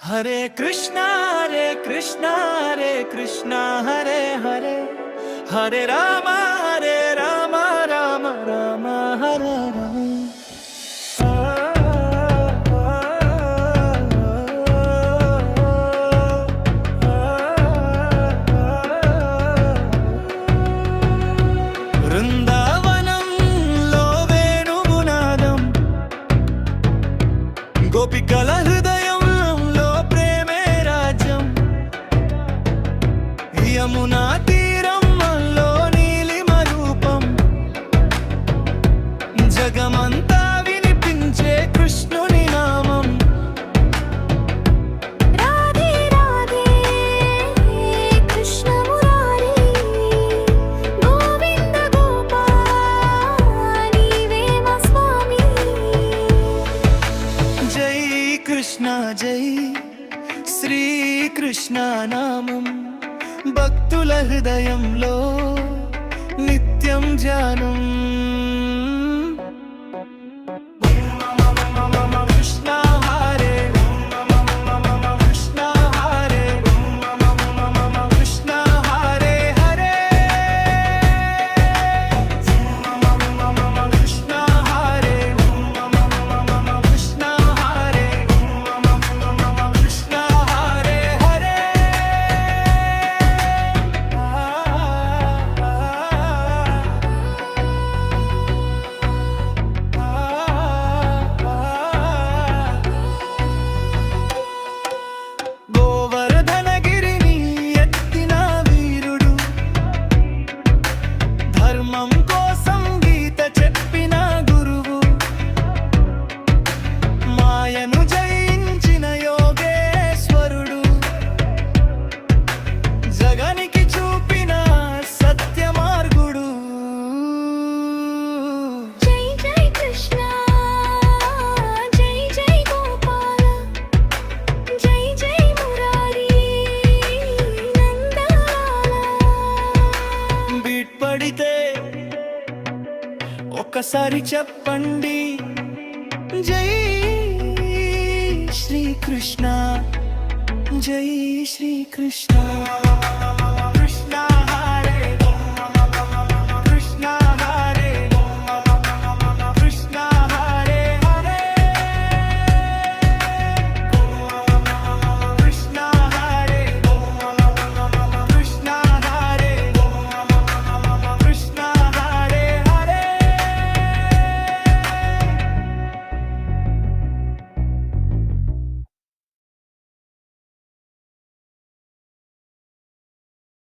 हरे कृष्णा हरे कृष्णा हरे कृष्णा हरे हरे हरे राम राम राम हरे हरे। గోపికల హృదయంలో ప్రేమే రాజ్యం, యమునా తీరంలో నీలిమ రూపం, జగమంతా వినిపించే కృష్ణుని నామం। రాధే రాధే కృష్ణ మురారి, గోవింద గోపాల నీవే మా స్వామి। జై కృష్ణ జై శ్రీకృష్ణ నామం, భక్తుల హృదయంలో నిత్యం ధ్యానం। కృష్ణ హరే కృష్ణ హరే కృష్ణ హరే హరే కృష్ణ హరే కృష్ణ హరే కృష్ణ హరే హరే। గోవర్ధనగిరిని ఎత్తిన వీరుడు, ధర్మం కోసం గీత చెప్పిన గురువు, మాయను జయించిన యోగేశ్వరుడు, జగనికి చూపిన సత్య మార్గుడు। జై జై కృష్ణ జై జై గోపాల, జై జై మురారి నందలాల। బీట్ పడితే ఒక్కసారి చెప్పండి, జై శ్రీకృష్ణ జై శ్రీకృష్ణ।